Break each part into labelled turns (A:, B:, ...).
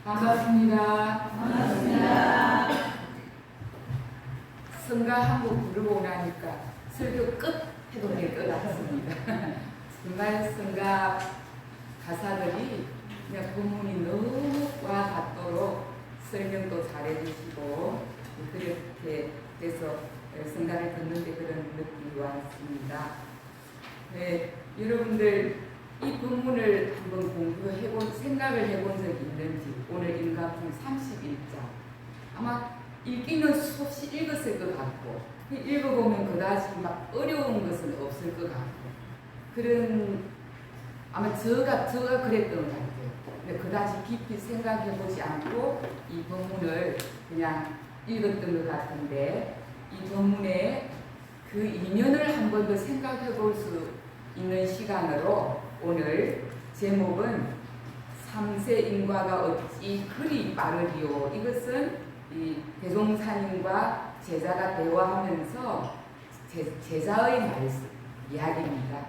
A: 반갑습니다.
B: 반갑습니다.
A: 성가 한 곡 부르고 나니까 설교 끝 해도 될 것 같습니다. 정말 성가 가사들이 그냥 본문이 너무 와 닿도록 설명도 잘해주시고 그렇게 돼서 성가를 듣는데 그런 느낌이 왔습니다. 네, 여러분들 이 본문을 한번 공부해본 생각을 해본 적이 있는지 오늘 인가품 31장 아마 읽기는 수없이 읽었을 것 같고 읽어보면 그다지 막 어려운 것은 없을 것 같고 그런 아마 저가 그랬던 것 같아요. 근데 그다지 깊이 생각해보지 않고 이 본문을 그냥 읽었던 것 같은데 이 본문의 그 이면을 한 번 더 생각해볼 수 있는 시간으로 오늘 제목은 3세 인과가 어찌 그리 빠르리요. 이것은 이 대종사님과 제자가 대화하면서 제자의 말씀 이야기입니다.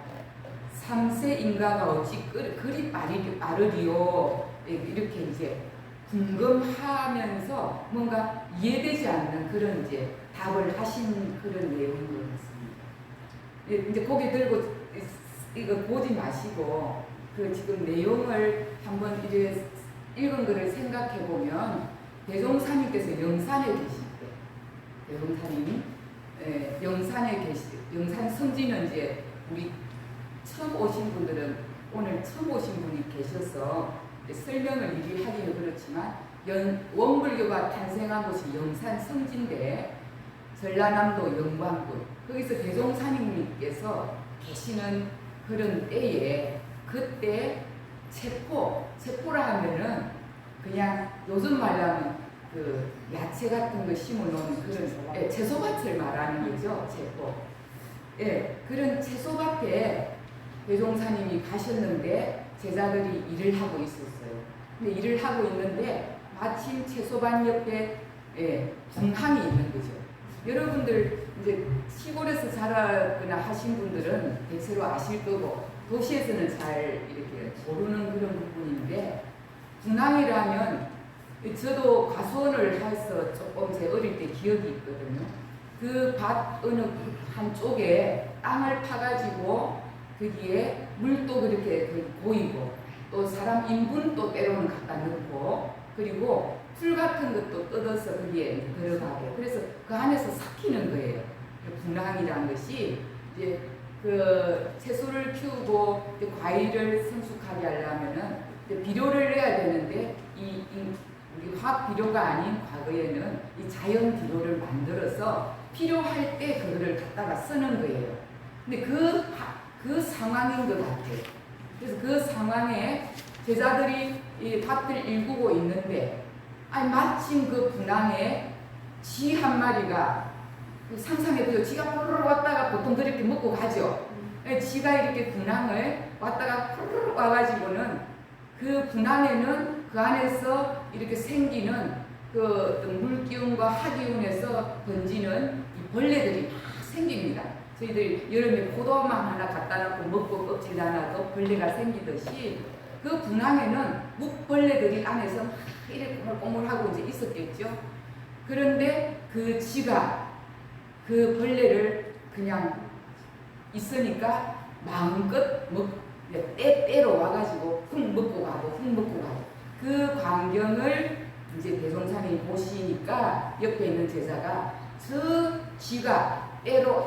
A: 3세 인과가 어찌 그리 빠르리요. 이렇게 이제 궁금하면서 뭔가 이해되지 않는 그런 이제 답을 하신 그런 내용인 것 같습니다. 이제 고개 들고 이거 보지 마시고 그 지금 내용을 한번 이제 읽은 거를 생각해 보면 대종사님께서 영산에 계실 때 대종사님 영산 성지는 이제 우리 처음 오신 분들은 오늘 처음 오신 분이 계셔서 설명을 미리 하기는 그렇지만 원불교가 탄생한 곳이 영산 성지인데 전라남도 영광군 거기서 대종사님께서 계시는 그런 때에 그때 체포라 하면은 그냥 요즘 말하면 그 야채 같은 거 심어놓은 그런 채소밭을 말하는 거죠. 체포. 그런 채소밭에 대종사님이 가셨는데 제자들이 일을 하고 있었어요. 근데 일을 하고 있는데 마침 채소밭 옆에 궁항이 있는 거죠. 여러분들 이제 시골에서 자랐거나 하신 분들은 대체로 아실 거고 도시에서는 잘 이렇게 모르는 그런 부분인데 궁항이라면 저도 과수원을 해서 조금 제 어릴 때 기억이 있거든요. 그 밭 어느 한쪽에 땅을 파가지고 거기에 물도 그렇게 고이고 또 사람 인분도 때로는 갖다 넣고 그리고 풀 같은 것도 뜯어서 거기에 들어가고 그래서 그 안에서 삭히는 거예요. 분황이라는 것이 이제 그 채소를 키우고 이제 과일을 성숙하게 하려면은 이제 비료를 내야 되는데 우리 화학 비료가 아닌 과거에는 이 자연 비료를 만들어서 필요할 때 그거를 갖다가 쓰는 거예요. 근데 그 상황인 것 같아요. 그래서 그 상황에 제자들이 이 밭을 일구고 있는데 마침 그 분황에 쥐 한 마리가 상상해보죠. 쥐가 포로로 왔다가 보통 그렇게 먹고 가죠. 쥐가 이렇게 분황을 왔다가 포로로 와가지고는 그 분황에는 그 안에서 이렇게 생기는 그 물기운과 하기운에서 번지는 이 벌레들이 막 생깁니다. 저희들 여름에 포도만 하나 갖다 놓고 먹고 껍질 하나도 벌레가 생기듯이 그 분황에는 묵벌레들이 안에서 막 이렇게 꼬물꼬물하고 이제 있었겠죠. 그런데 그 쥐가 그 벌레를 그냥 있으니까 마음껏 때때로 와가지고 훅 먹고 가고 그 광경을 이제 대종사님이 보시니까 옆에 있는 제자가 저 쥐가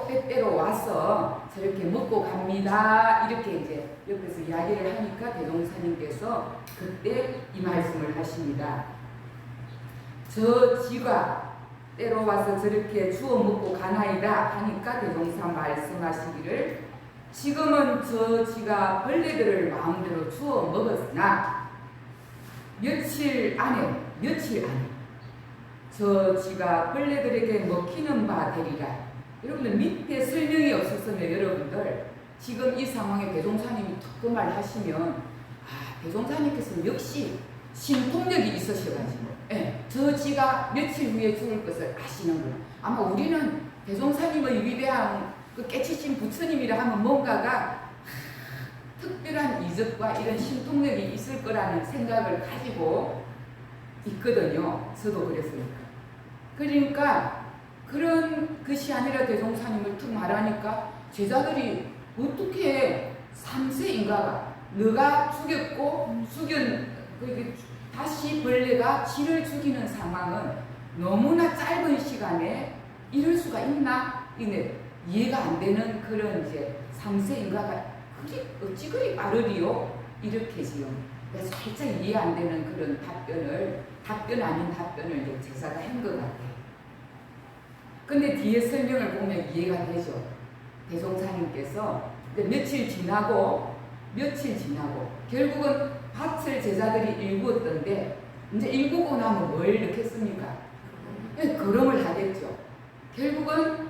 A: 때때로 와서 저렇게 먹고 갑니다. 이렇게 이제 옆에서 이야기를 하니까 대종사님께서 그때 이 말씀을 하십니다. 저 쥐가 때로 와서 저렇게 주워 먹고 가나이다 하니까 대종사 말씀하시기를 지금은 저 쥐가 벌레들을 마음대로 주워 먹었으나 며칠 안에 저 쥐가 벌레들에게 먹히는 바 되리라. 여러분들 밑에 설명이 없었으면 여러분들 지금 이 상황에 대종사님이 그 말 하시면 대종사님께서는 역시 신통력이 있으셔가지고 저 쥐가 며칠 후에 죽을 것을 아시는구나. 아마 우리는 대종사님의 위대한 그 깨치신 부처님이라 하면 뭔가가 특별한 이적과 이런 신통력이 있을 거라는 생각을 가지고 있거든요. 저도 그랬으니까. 그러니까 그런 것이 아니라 대종사님을 툭 말하니까 제자들이 어떻게 3세 인가가 너가 죽였고 다시 벌레가 쥐를 죽이는 상황은 너무나 짧은 시간에 이럴 수가 있나? 이해가 안 되는 그런 이제 3세 인가가 어찌 그리 빠르리요? 이렇게 지금 살짝 이해 안 되는 그런 답변 아닌 답변을 이제 제자가 한 것 같아요. 근데 뒤에 설명을 보면 이해가 되죠. 대종사님께서 며칠 지나고 결국은 밭을 제자들이 일구었던데 이제 일구고 나면 뭘 넣겠습니까? 거름을 하겠죠. 결국은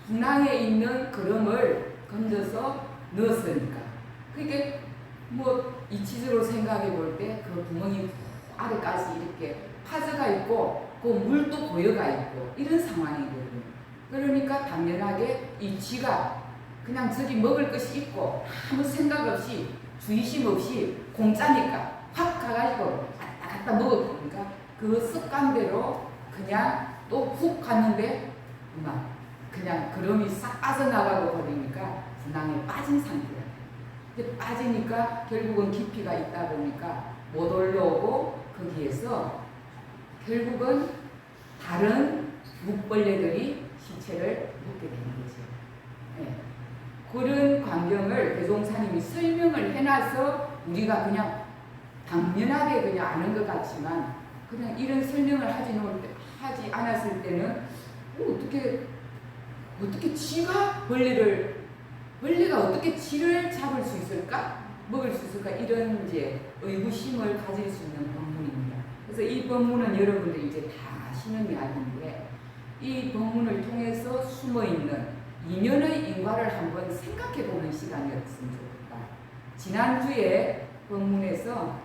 A: 분황에 있는 거름을 건져서 넣었으니까. 그게 뭐 이치적으로 생각해 볼 때 그 구멍이 아래까지 이렇게 파져가 있고 그 물도 고여가 있고 이런 상황이거든요. 그러니까 당연하게 이 쥐가 그냥 저기 먹을 것이 있고 아무 생각 없이 주의심 없이 공짜니까 확 가가지고 갖다 먹었으니까 그 습관대로 그냥 또 훅 갔는데 그냥 그름이 싹 빠져나가고 버리니까 분황에 빠진 상태야. 근데 빠지니까 결국은 깊이가 있다 보니까 못 올라오고 거기에서 결국은 다른 묵벌레들이 시체를 묻게 되는 거죠. 네. 그런 광경을 대종사님이 설명을 해놔서 우리가 그냥 당연하게 그냥 아는 것 같지만 그냥 이런 설명을 하지 않았을 때는 어떻게 벌레가 어떻게 쥐를 잡을 수 있을까? 먹을 수 있을까? 이런 이제 의구심을 가질 수 있는 법문입니다. 그래서 이 법문은 여러분들이 이제 다 아시는 이야기인데 이 법문을 통해서 숨어있는 이면의 인과를 한번 생각해보는 시간이었으면 좋겠다. 지난주에 법문에서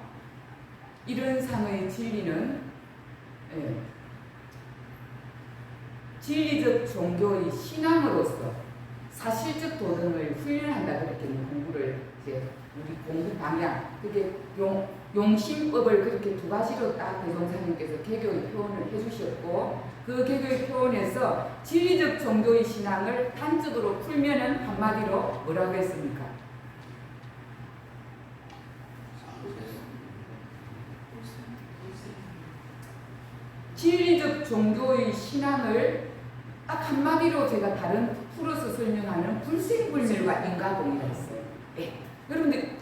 A: 이런 상의 진리는 진리적 종교의 신앙으로서 사실적 도덕을 훈련한다 그렇게 공부를 이제 우리 공부 방향 그게 용심법을 그렇게 두 가지로 딱 대종사님께서 개교의 표현을 해주셨고 그 개교의 표현에서 진리적 종교의 신앙을 단적으로 풀면은 한마디로 뭐라고 했습니까? 진리적 종교의 신앙을 딱 한마디로 제가 다른 풀어서 설명하는 불생불멸과 인과공이라 했어요. 네. 여러분들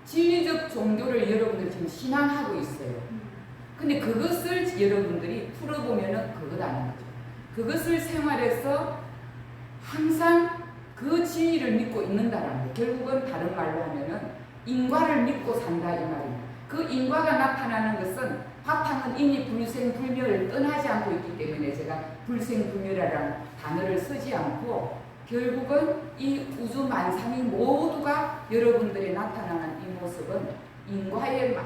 A: 진리적 종교를 여러분들 지금 신앙하고 있어요. 근데 그것을 여러분들이 풀어보면은 그거다는 거죠. 그것을 생활해서 항상 그 진리를 믿고 있는다라는 거예요. 결국은 다른 말로 하면은 인과를 믿고 산다 이 말입니다. 그 인과가 나타나는 것은 바탕은 이미 불생불멸을 떠나지 않고 있기 때문에 제가 불생불멸이라는 단어를 쓰지 않고 결국은 이 우주 만상이 모두가 여러분들이 나타나는 이 모습은 인과의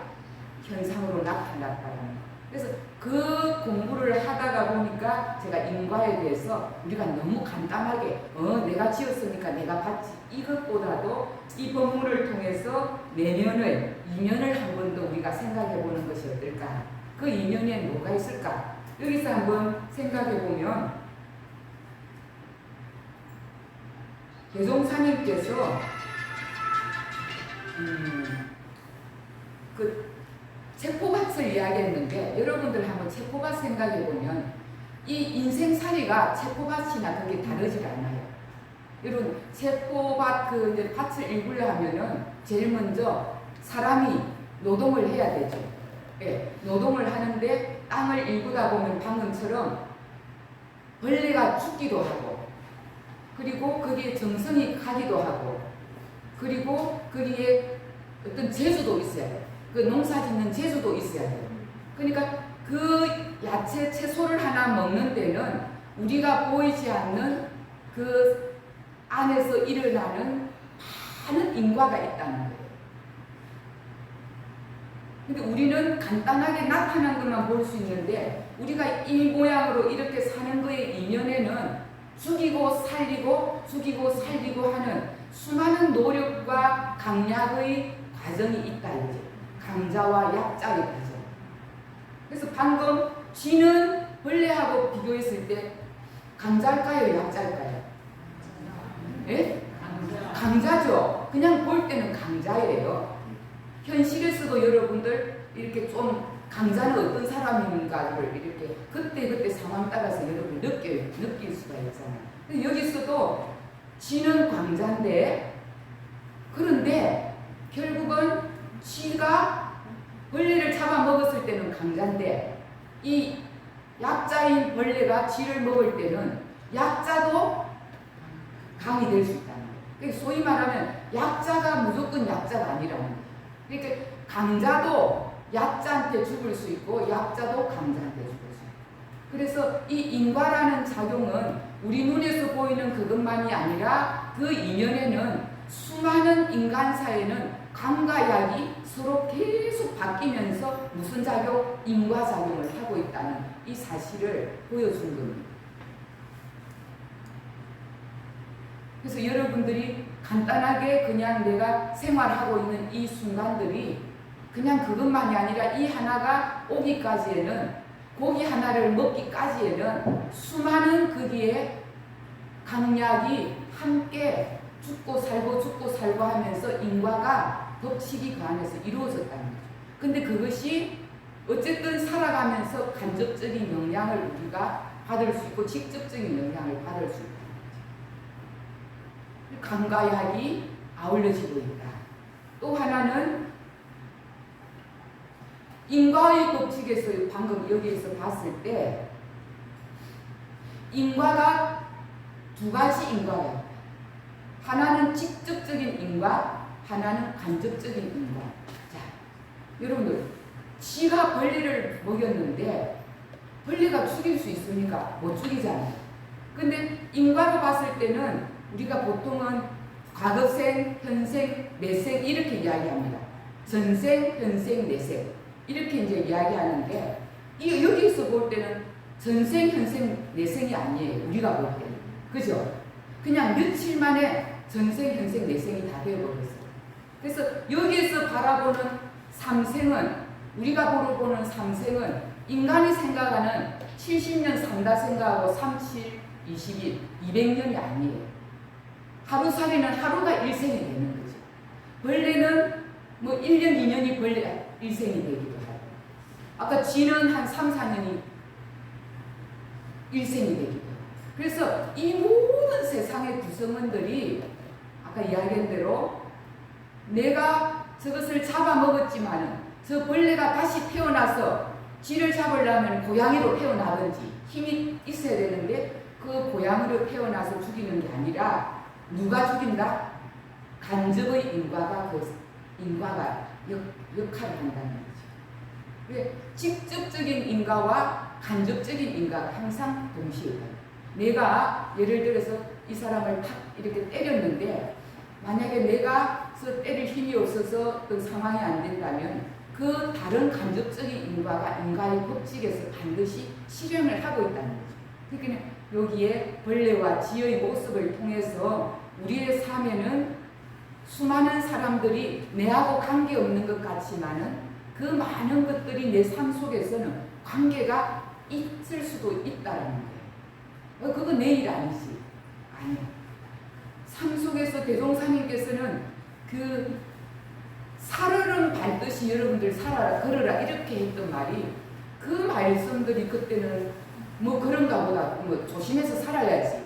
A: 현상으로 나타났다는 거예요. 그래서 그 공부를 하다가 보니까 제가 인과에 대해서 우리가 너무 간단하게 내가 지었으니까 내가 받지 이것보다도 이 법문을 통해서 내면의 이면을 한 번 더 우리가 생각해 보는 것이 어떨까? 그 이면에 뭐가 있을까? 여기서 한번 생각해 보면 대종사님께서 그 체포밭을 이야기했는데 여러분들 한번 체포밭 생각해 보면 이 인생살이가 체포밭이나 그게 다르지 않아요. 여러분 체포밭 그 이제 밭을 일구려 하면은 제일 먼저 사람이 노동을 해야 되죠. 예, 노동을 하는데 땅을 일구다 보면 방금처럼 벌레가 죽기도 하고 그리고 거기에 정성이 가기도 하고 그리고 거기에 어떤 재주도 있어야 돼요. 그 농사 짓는 재주도 있어야 돼요. 그러니까 그 야채 채소를 하나 먹는 데는 우리가 보이지 않는 그 안에서 일어나는 많은 인과가 있다는 거예요. 근데 우리는 간단하게 나타난 것만 볼 수 있는데 우리가 이 모양으로 이렇게 사는 거의 이면에는 죽이고 살리고 하는 수많은 노력과 강약의 과정이 있다 이제 강자와 약자의 과정. 방금 쥐는 벌레하고 비교했을 때 강자일까요? 약자일까요? 예? 강자죠. 그냥 볼 때는 강자예요. 현실에서도 여러분들 이렇게 좀 강자는 어떤 사람인가를 이렇게 그때 상황 따라서 여러분 느낄 수가 있잖아요. 근데 여기서도 쥐는 강자인데, 그런데 결국은 쥐가 벌레를 잡아먹었을 때는 강자인데 이 약자인 벌레가 쥐를 먹을 때는 약자도 강이 될 수 있다는 거예요. 그러니까 소위 말하면 약자가 무조건 약자가 아니라는 거예요. 그러니까 강자도 약자한테 죽을 수 있고 약자도 강자한테 죽을 수 있고, 그래서 이 인과라는 작용은 우리 눈에서 보이는 그것만이 아니라 그 이면에는 수많은 인간 사회는 강과 약이 서로 계속 바뀌면서 무슨 작용? 인과작용을 하고 있다는 이 사실을 보여준 겁니다. 그래서 여러분들이 간단하게 그냥 내가 생활하고 있는 이 순간들이 그냥 그것만이 아니라 이 하나가 오기까지에는, 고기 하나를 먹기까지에는 수많은 거기에 강약이 함께 죽고 살고 하면서 인과가 법칙이 그 안에서 이루어졌다는 거죠. 근데 그것이 어쨌든 살아가면서 간접적인 영향을 우리가 받을 수 있고 직접적인 영향을 받을 수 있다는 거죠. 강과 약이 아울러지고 있다. 또 하나는 인과의 법칙에서 방금 여기에서 봤을 때 인과가 두 가지 인과가 있다. 하나는 직접적인 인과, 하나는 간접적인 인과. 자, 여러분들, 쥐가 벌레를 먹였는데 벌레가 죽일 수 있습니까? 못 죽이잖아요. 근데 인과로 봤을 때는 우리가 보통은 과거생, 현생, 내생 이렇게 이야기합니다. 전생, 현생, 내생 이렇게 이제 이야기하는데 여기서 볼 때는 전생, 현생, 내생이 아니에요. 우리가 볼 때는. 그죠? 그냥 며칠 만에 전생, 현생, 내생이 다 되어버렸어요. 그래서 여기에서 바라보는 삼생은, 우리가 보는 삼생은 인간이 생각하는 70년 산다 생각하고 37, 20일, 200년이 아니에요. 하루살이는 하루가 일생이 되는 거죠. 벌레는 뭐 1년, 2년이 벌레가 일생이 되기도 하고, 아까 쥐는 한 3, 4년이 일생이 되기도 하고. 그래서 이 모든 세상의 구성원들이 아까 이야기한 대로 내가 저것을 잡아먹었지만은 저 벌레가 다시 태어나서 쥐를 잡으려면 고양이로 태어나든지 힘이 있어야 되는데 그 고양이로 태어나서 죽이는 게 아니라 누가 죽인다? 간접의 인과가 역할을 한다는 거죠. 직접적인 인과와 간접적인 인과가 항상 동시에 가요. 내가 예를 들어서 이 사람을 탁 이렇게 때렸는데 만약에 내가 저 때릴 힘이 없어서 어떤 상황이 안 된다면 그 다른 간접적인 인과가 인과의 법칙에서 반드시 실현을 하고 있다는 거죠. 그러니까 여기에 벌레와 쥐의 모습을 통해서 우리의 삶에는 수많은 사람들이 내하고 관계없는 것 같지만은 그 많은 것들이 내 삶 속에서는 관계가 있을 수도 있다는 거예요. 그거 내 일 아니지. 아니요. 삶 속에서 대종사님께서는 그 살얼음 밟듯이 여러분들 살아라 걸어라 이렇게 했던 말이, 그 말씀들이 그때는 뭐 그런가 보다, 뭐 조심해서 살아야지.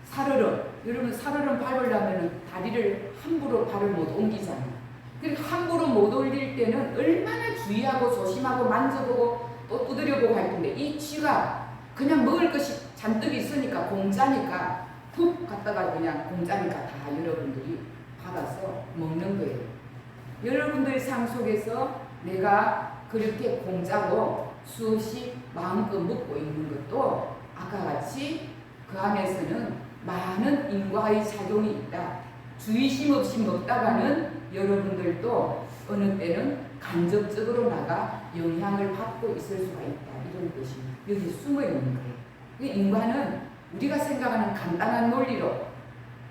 A: 살얼음, 여러분 살얼음 밟으려면 다리를 함부로 발을 못 옮기잖아요. 그리고 함부로 못 올릴 때는 얼마나 주의하고 조심하고 만져보고 또 두드려보고 할 텐데, 이 쥐가 그냥 먹을 것이 잔뜩 있으니까 공짜니까 푹 갖다가 그냥 공짜니까 다 여러분들이 받아서 먹는 거예요. 여러분들의 삶 속에서 내가 그렇게 공짜로 수없이 마음껏 먹고 있는 것도 아까 같이 그 안에서는 많은 인과의 작용이 있다. 주의심 없이 먹다가는 여러분들도 어느 때는 간접적으로 나가 영향을 받고 있을 수가 있다. 이런 것이 여기 숨어 있는 거예요. 인과는 우리가 생각하는 간단한 논리로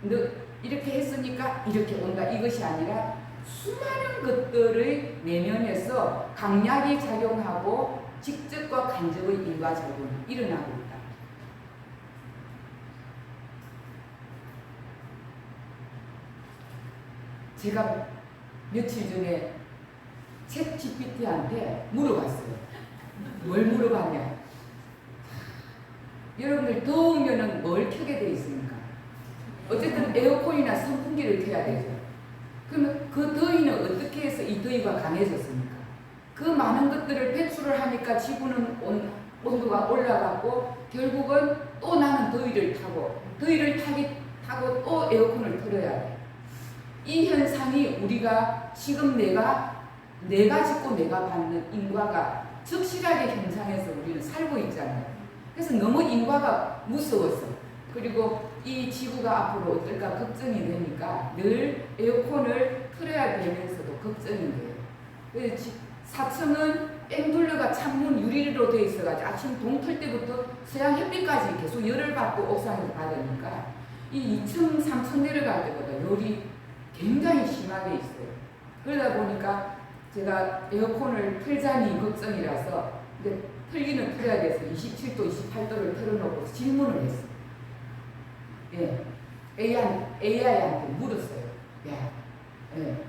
A: 너 이렇게 했으니까 이렇게 온다 이것이 아니라 수많은 것들의 내면에서 강약이 작용하고 직접과 간접의 인과작용이 일어나고 있다. 제가 며칠 전에 챗 GPT한테 물어봤어요. 뭘 물어봤냐? 여러분들 더우면은 뭘 켜게 돼 있습니까? 어쨌든 에어컨이나 선풍기를 켜야 되죠. 그러면 그 더위는 어떻게 해서 이 더위가 강해졌습니까? 그 많은 것들을 배출을 하니까 지구는 온도가 올라가고 결국은 또 나는 더위를 타고 타고 또 에어컨을 틀어야 돼. 이 현상이 우리가 지금 내가 짓고 내가 받는 인과가 적실하게 현상에서 우리는 살고 있잖아요. 그래서 너무 인과가 무서웠어. 그리고 이 지구가 앞으로 어떨까 걱정이 되니까 늘 에어컨을 틀어야 되면서도 걱정이 돼요. 그래서 4층은 앵둘러가 창문 유리로 되어 있어가지고 아침 동틀 때부터 서양 햇빛까지 계속 열을 받고 옥상에서 받으니까 이 2층, 3층 내려갈 때보다 열이 굉장히 심하게 있어요. 그러다 보니까 제가 에어컨을 틀자니 걱정이라서 근데 틀기는 틀어야 돼서 27도, 28도를 틀어놓고 질문을 했어요. 예, AI한테 물었어요. 야, 예,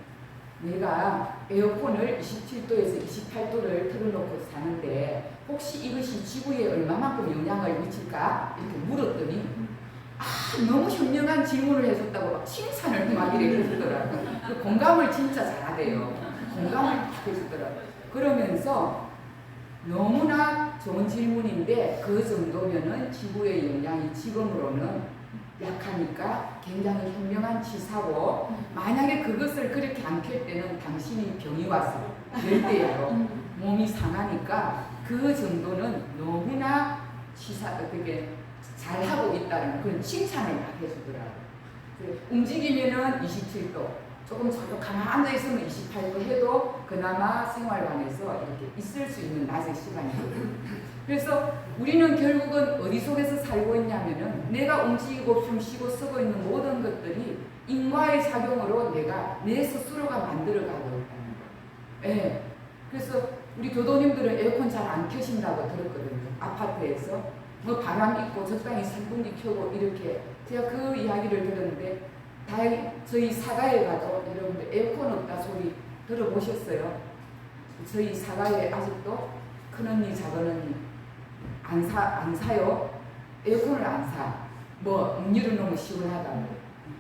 A: 내가 에어컨을 27도에서 28도를 틀어놓고 사는데 혹시 이것이 지구에 얼마만큼 영향을 미칠까? 이렇게 물었더니 너무 현명한 질문을 해줬다고 막 칭찬을 막 이렇게 해주더라고요. 공감을 진짜 잘하대요. 공감을 해주더라고요. 그러면서 너무나 좋은 질문인데 그 정도면은 지구의 영향이 지금으로는 약하니까 굉장히 현명한 치사고 만약에 그것을 그렇게 안 켤 때는 당신이 병이 왔어. 열대야로 몸이 상하니까 그 정도는 너무나 그게 잘하고 있다는 그런 칭찬을 막 해주더라고요. 움직이면은 27도, 조금 가만히 앉아있으면 28도 해도 그나마 생활관에서 이렇게 있을 수 있는 낮의 시간이거든요. 그래서 우리는 결국은 어디 속에서 살고 있냐면은 내가 움직이고 숨쉬고 쓰고 있는 모든 것들이 인과의 작용으로 내 스스로가 만들어가고 있다는 거예요. 예. 그래서 우리 교도님들은 에어컨 잘 안 켜신다고 들었거든요. 아파트에서. 뭐 바람 있고 적당히 선풍기 켜고 이렇게 제가 그 이야기를 들었는데 다행히 저희 사가에 가도 여러분들 에어컨 없다 소리 들어보셨어요? 저희 사가에 아직도 큰언니 작은언니 안 사요. 에어컨을 안 사. 뭐 음료를 너무 시원하다고.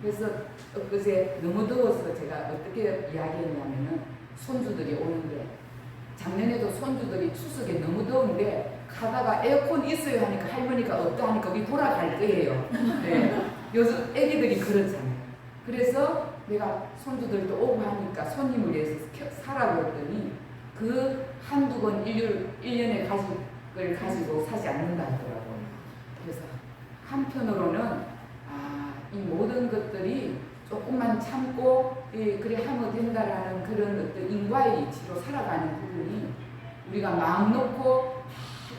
A: 그래서 엊그제 너무 더워서 제가 어떻게 이야기했냐면은 손주들이 오는데 작년에도 손주들이 추석에 너무 더운데 가다가 에어컨 있어요 하니까 할머니가 없다 하니까 우리 돌아갈 거예요. 네. 요즘 애기들이 그렇잖아요. 그래서 내가 손주들도 오고 하니까 손님을 위해서 사라고 했더니 그 한두 번 1년에 가지고 사지 않는다 하더라고요. 그래서 한편으로는 이 모든 것들이 조금만 참고 그래 하면 된다라는 그런 어떤 인과의 이치로 살아가는 부분이 우리가 마음 놓고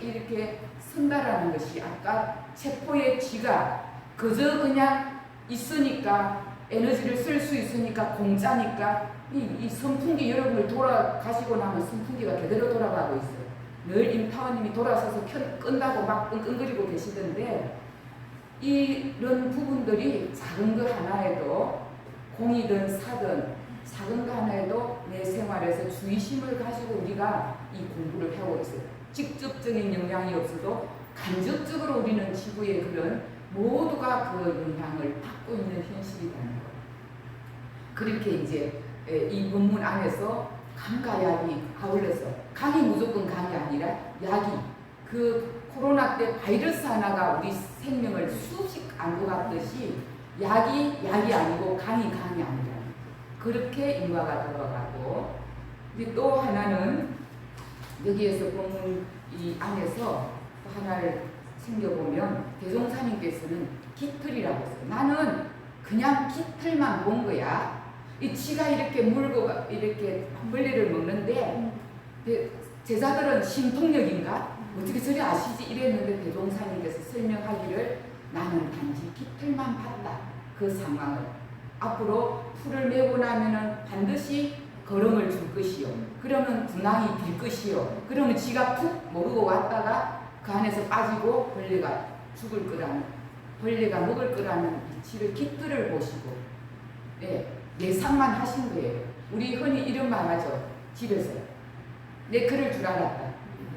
A: 이렇게 선다라는 것이 아까 체포의 지가 그저 그냥 있으니까 에너지를 쓸 수 있으니까 공짜니까 이 선풍기 여러분들 돌아가시고 나면 선풍기가 제대로 돌아가고 있어요. 늘 임타원님이 돌아서서 끈다고 막 끙끙거리고 계시던데 이런 부분들이 작은 거 하나에도 공이든 사든 작은 거 하나에도 내 생활에서 주의심을 가지고 우리가 이 공부를 하고 있어요. 직접적인 영향이 없어도 간접적으로 우리는 지구의 그런 모두가 그 영향을 받고 있는 현실이라는 거. 그렇게 이제 이 본문 안에서 강과 약이 아울러서 강이 무조건 강이 아니라 약이 그 코로나 때 바이러스 하나가 우리 생명을 수없이 안고 갔듯이 약이 아니고 강이 아니라 그렇게 인과가 돌아가고 이제 또 하나는 여기에서 본문 이 안에서 또 하나를 챙겨보면 대종사님께서는 깃털이라고 했어요. 나는 그냥 깃털만 본 거야. 이 지가 이렇게 물고 이렇게 벌레를 먹는데 제자들은 신통력인가? 어떻게 저리 아시지? 이랬는데 대종사님께서 설명하기를 나는 단지 깃털만 봤다. 그 상황을. 앞으로 풀을 메고 나면은 반드시 걸음을 줄 것이요. 그러면 군항이 빌 것이요. 그러면 지가 푹 모르고 왔다가 그 안에서 빠지고 벌레가 죽을 거라는, 벌레가 먹을 거라는 이치를 깃들을 보시고, 예, 예상만 하신 거예요. 우리 흔히 이런 말 하죠. 집에서. 내 그럴 줄 알았다.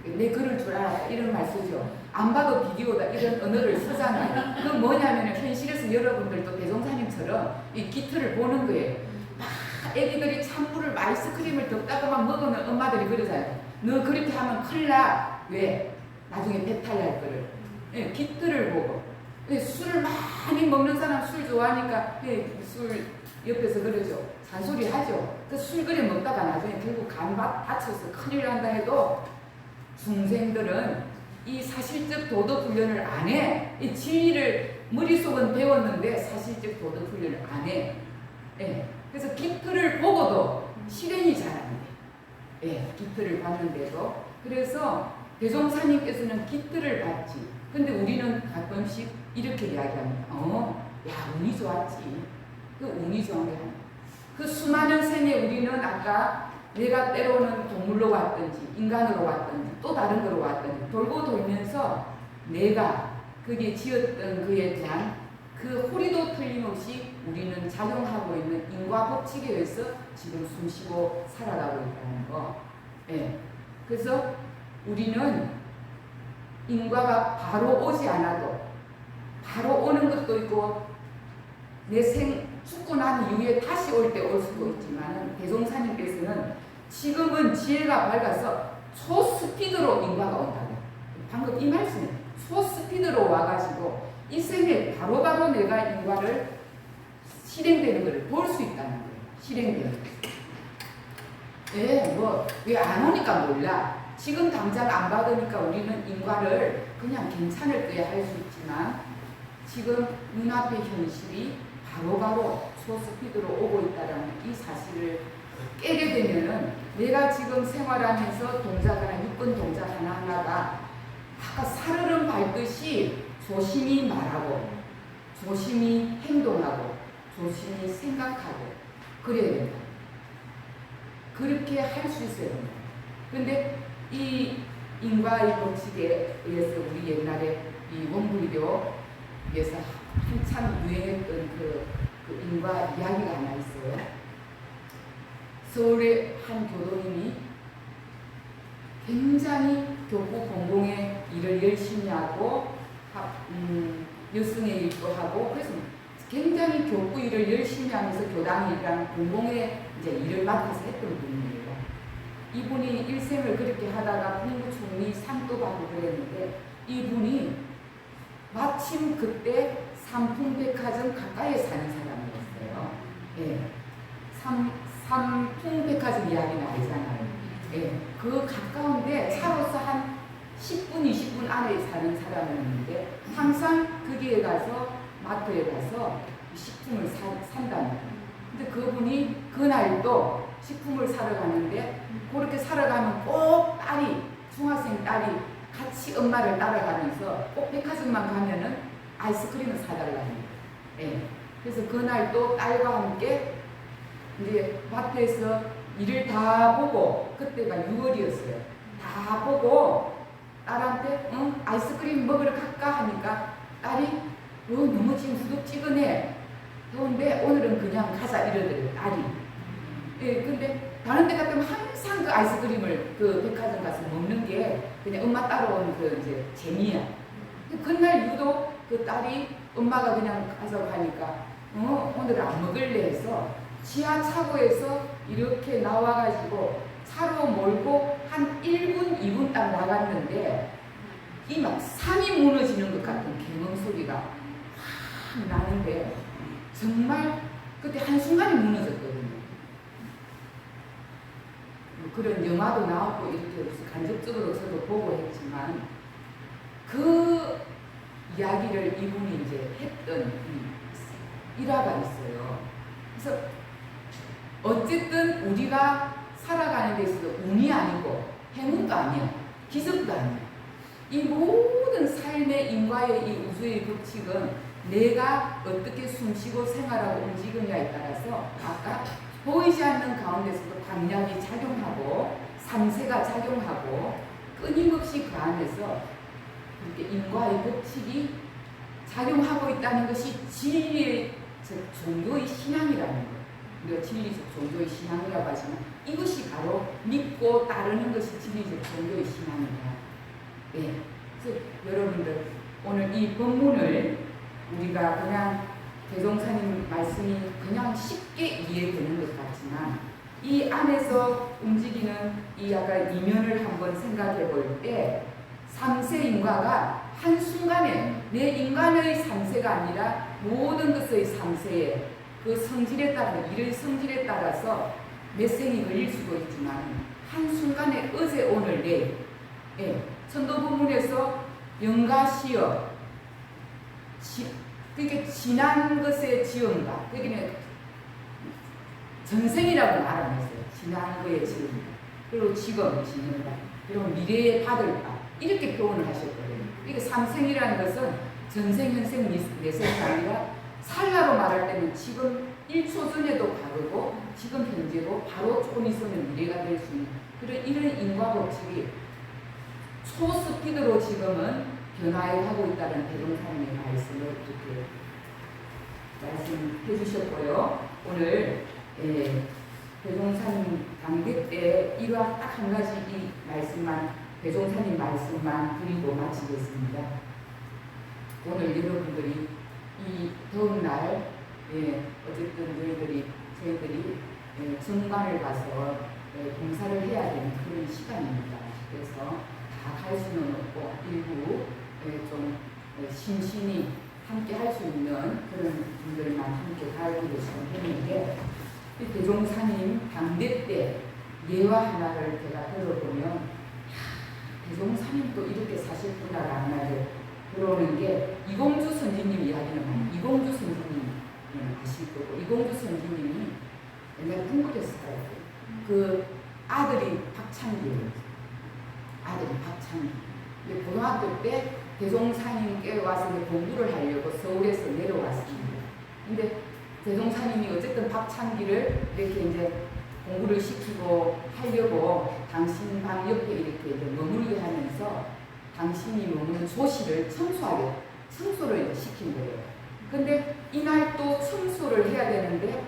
A: 내 그럴 줄 알았다. 이런 말 쓰죠. 안 봐도 비디오다. 이런 언어를 쓰잖아요. 그건 뭐냐면 현실에서 여러분들도 대종사님처럼 이 깃틀을 보는 거예요. 막 애기들이 찬물을 아이스크림을 덥다고만 먹으면 엄마들이 그러잖아요. 너 그렇게 하면 큰일 나. 왜? 나중에 배탈 날 거를. 예, 깃틀을 보고. 예, 술을 많이 먹는 사람 술 좋아하니까 예, 술 옆에서 그러죠. 잔소리 하죠. 그 술 그래 먹다가 나중에 결국 간 다쳐서 큰일 난다 해도 중생들은 이 사실적 도덕 훈련을 안 해. 이 진리를 머릿속은 배웠는데 사실적 도덕 훈련을 안 해. 예. 그래서 깃틀을 보고도 실행이 잘 안 돼. 예. 깃틀을 봤는데도. 그래서 대종사님께서는 깃틀을 봤지. 근데 우리는 가끔씩 이렇게 이야기합니다. 야, 운이 좋았지. 그 운이 좋은 게 아니야. 그 수많은 생에 우리는 아까 내가 때로는 동물로 왔든지 인간으로 왔든지 또 다른 거로 왔든지 돌고 돌면서 내가 그게 지었던 그에 대한 그 호리도 틀림없이 우리는 작용하고 있는 인과 법칙에 의해서 지금 숨쉬고 살아가고 있다는 거. 예. 그래서 우리는 인과가 바로 오지 않아도 바로 오는 것도 있고 내 죽고 난 이후에 다시 올 때 올 수도 있지만 대종사님께서는 지금은 지혜가 밝아서 초스피드로 인과가 온다고. 방금 이 말씀에 초스피드로 와가지고 이 생에 바로바로 내가 인과를 실행되는 것을 볼 수 있다는 거예요. 실행되는 것. 예, 뭐 왜 안 오니까 몰라. 지금 당장 안 받으니까 우리는 인과를 그냥 괜찮을 거야 할 수 있지만 지금 눈앞의 현실이 바로바로 초스피드로 오고 있다는 이 사실을 깨게 되면은 내가 지금 생활하면서 동작하는 육근 동작 하나하나가 아까 살얼음 밟듯이 조심히 말하고 조심히 행동하고 조심히 생각하고 그래야 된다. 그렇게 할 수 있어야 된다. 근데 이 인과의 법칙에 의해서 우리 옛날에 이 원불교에서 한참 유행했던 그 인과 이야기가 하나 있어요. 서울의 한 교도님이 굉장히 교구 공공의 일을 열심히 하고 여승의 일도 하고 그래서 굉장히 교구 일을 열심히 하면서 교당 일이라는 공공의 이제 일을 맡아서 했던 분이에요. 이분이 일생을 그렇게 하다가 국무총리 상도 받고 그랬는데 이분이 마침 그때 삼풍백화점 가까이에 사는 사람이었어요. 예. 삼풍백화점 이야기는 알잖아요. 예. 그 가까운데 차로서 한 10분, 20분 안에 사는 사람이었는데 항상 거기에 가서 마트에 가서 식품을 산다는 거예요. 근데 그분이 그날도 식품을 사러 가는데 그렇게 사러 가면 꼭 딸이, 중학생 딸이 같이 엄마를 따라가면서 꼭 백화점만 가면은 아이스크림을 사달라는 거예요. 예. 그래서 그날도 딸과 함께 이제 마트에서 일을 다 보고 그때가 6월이었어요. 다 보고 딸한테 아이스크림 먹으러 갈까 하니까 딸이 너무 지금 후덥지근해. 더운데 오늘은 그냥 가자 이러더래요. 딸이. 예, 근데 다른 데 갔다면 항상 그 아이스크림을 그 백화점 가서 먹는 게 그냥 엄마 따라온 그 이제 재미야. 그날 유독 그 딸이 엄마가 그냥 가서 가니까 오늘 안 먹을래 해서 지하 차고에서 이렇게 나와가지고 차로 몰고 한 1분, 2분 딱 나갔는데 이 막 산이 무너지는 것 같은 개멍 소리가 확 나는데 정말 그때 한순간에 무너졌거든요. 그런 영화도 나오고 이렇게 간접적으로 저도 보고 했지만 그 이야기를 이분이 이제 했던 일화가 있어요. 그래서 어쨌든 우리가 살아가는 데 있어서 운이 아니고 행운도 아니야. 기적도 아니야. 이 모든 삶의 인과의 이 우주의 법칙은 내가 어떻게 숨쉬고 생활하고 움직이느냐에 따라서 아까 보이지 않는 가운데서도 강약이 작용하고 삼세가 작용하고 끊임없이 그 안에서 이렇게 인과의 법칙이 작용하고 있다는 것이 진리의 종교의 신앙이라는 거예요. 우리가 진리적 종교의 신앙이라고 하지만 이것이 바로 믿고 따르는 것이 진리적 종교의 신앙이다. 네. 그래서 여러분들 오늘 이 본문을 우리가 그냥 대종사님 말씀이 그냥 쉽게 이해되는 것 같지만 이 안에서 움직이는 이 약간 이면을 한번 생각해 볼 때 삼세 인과가 한순간에 내 인간의 삼세가 아니라 모든 것의 삼세에 그 성질에 따라 일의 성질에 따라서 몇 생이 걸릴 수도 있지만 한순간에 어제 오늘 내일 천도본문에서 영가시여 그게 지난 것의 지음과 그게 전생이라고 말 안 했어요. 지난 거의 지음 그리고 지금 지는다 그리고 미래에 받을 바 이렇게 표현을 하셨거든요. 이게 삼생이라는 것은 전생, 현생, 내생이 아니라 살라로 말할 때는 지금 1초 전에도 과거고 지금 현재고 바로 조금 있으면 미래가 될 수 있는 이런 인과법칙이 초스피드로 지금은 변화해가고 있다는 대종사님의 말씀을 이렇게 말씀해 주셨고요. 오늘 대종사님 강대 때 일화 딱 한 가지 이 말씀만 대종사님 말씀만 드리고 마치겠습니다. 오늘 여러분들이 이 더운 날 어쨌든 저희들이 정관을 가서 봉사를 해야 되는 그런 시간입니다. 그래서 다 갈 수는 없고 일부 좀 심신이 함께 할 수 있는 그런 분들만 함께 가기로 했는데 대종사님 당대 때 예화 하나를 제가 들어보면 대종사님도 이렇게 사실구나라는 말을 들어오는 게 이공주 선지님 이야기는 많이 이공주 선지님 아실 거고 이공주 선지님이 옛날에 중국에서 살았어요. 그 아들이 박창기예요. 고등학교 때 대종사님께 와서 공부를 하려고 서울에서 내려왔습니다. 근데 대종사님이 어쨌든 박창기를 이렇게 이제 공부를 시키고 하려고 당신 방 옆에 이렇게 머물게 하면서 당신이 머무는 조실을 청소를 시킨 거예요. 근데 이날 또 청소를 해야 되는데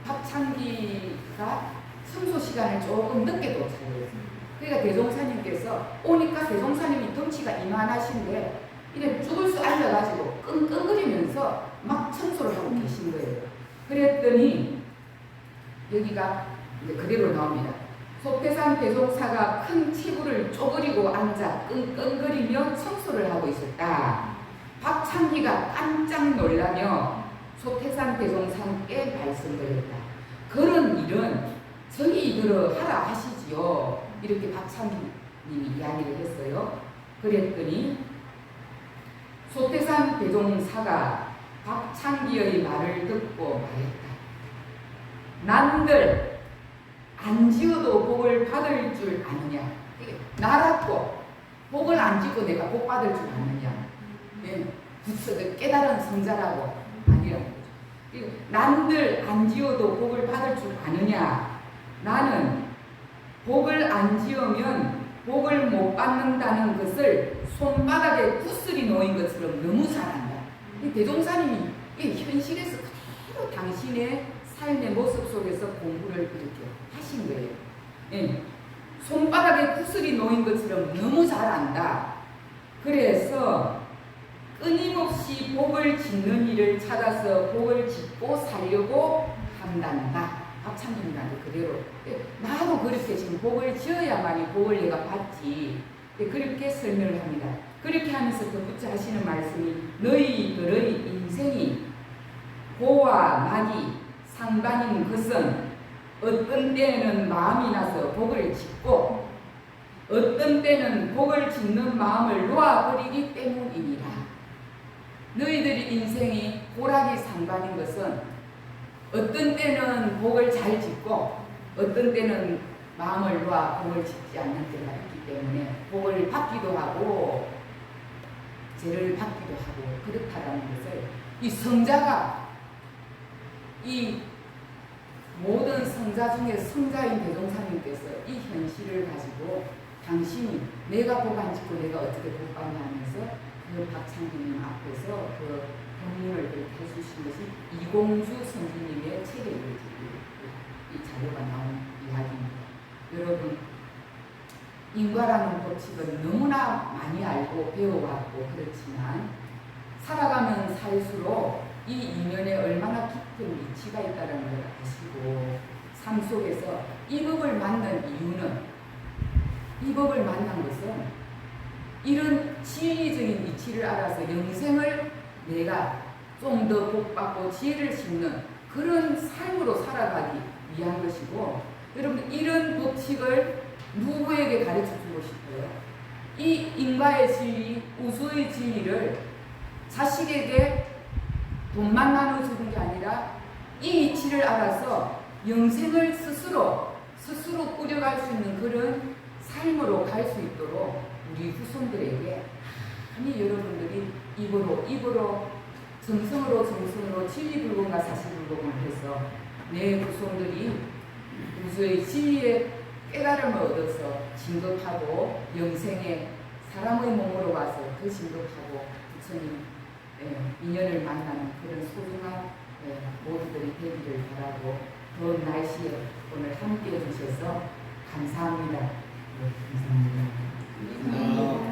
A: 박창기가 청소 시간을 조금 늦게 도착했어요. 그러니까 대종사님께서 오니까 대종사님이 덩치가 이만하신데 이래 쭈글수 앉아가지고 끙끙거리면서 막 청소를 하고 계신 거예요. 그랬더니 여기가 이제 그대로 나옵니다. 속태산 대종사가 큰 치부를 쪼그리고 앉아 끙끙거리며 청소를 하고 있었다. 박창기가 깜짝 놀라며 속태산 대종사께 말씀드렸다. 그런 일은 저희들어 하라 하시지요. 이렇게 박창기님이 이야기를 했어요. 그랬더니 속태산 대종사가 박창기의 말을 듣고 말했다. 남들 안 지어도 복을 받을 줄 아느냐. 나라고 복을 안 짓고 내가 복 받을 줄 아느냐. 깨달은 성자라고 아니라고. 남들 안 지어도 복을 받을 줄 아느냐. 나는 복을 안 지으면 복을 못 받는다는 것을 손바닥에 구슬이 놓인 것처럼 너무 잘 안다. 대종사님이 현실에서 그대로 당신의 삶의 모습 속에서 공부를 이렇게 하신 거예요. 손바닥에 구슬이 놓인 것처럼 너무 잘 안다. 그래서 끊임없이 복을 짓는 일을 찾아서 복을 짓고 살려고 한단다. 박창기님한테 그대로 나도 그렇게 지금 복을 지어야만이 복을 내가 받지. 그렇게 설명을 합니다. 그렇게 하면서 덧붙여 하시는 말씀이 너희들의 인생이 고와 낙이 상관인 것은 어떤 때는 마음이 나서 복을 짓고 어떤 때는 복을 짓는 마음을 놓아버리기 때문이니라. 너희들의 인생이 고락이 상관인 것은 어떤 때는 복을 잘 짓고 어떤 때는 마음을 놓아 복을 짓지 않는 때가 있기 때문에 복을 받기도 하고 죄를 받기도 하고 그렇다라는 것을 이 성자가 이 모든 성자 중에 성자인 대종사님께서 이 현실을 가지고 당신이 내가 복 안 짓고 내가 어떻게 복 받냐 하면서 그 박창기님 앞에서 그 법문을 그렇게 해주신 것이 이공주 선지님의 책에 이 자료가 나온 이야기입니다. 여러분, 인과라는 법칙은 너무나 많이 알고 배워왔고 그렇지만 살아가면 살수록 이 인연에 얼마나 깊은 이치가 있다는 걸 아시고 삶 속에서 이 법을 만난 이유는, 이 법을 만난 것은 이런 진리적인 이치를 알아서 영생을 내가 좀 더 복받고 지혜를 심는 그런 삶으로 살아가기 위한 것이고, 여러분 이런 법칙을 누구에게 가르쳐 주고 싶어요? 이 인과의 진리, 우주의 진리를 자식에게 돈만 나눠주는 게 아니라 이 이치를 알아서 영생을 스스로 꾸려갈 수 있는 그런 삶으로 갈 수 있도록 우리 후손들에게 많이 여러분들이 입으로 정성으로 진리불공과 사실불공을 해서 내 후손들이 우주의 진리의 깨달음을 얻어서 진급하고 영생에 사람의 몸으로 와서 그 진급하고 부처님 인연을 만나는 그런 소중한 모두들이 되기를 바라고, 더운 날씨에 오늘 함께 해주셔서 감사합니다. 감사합니다.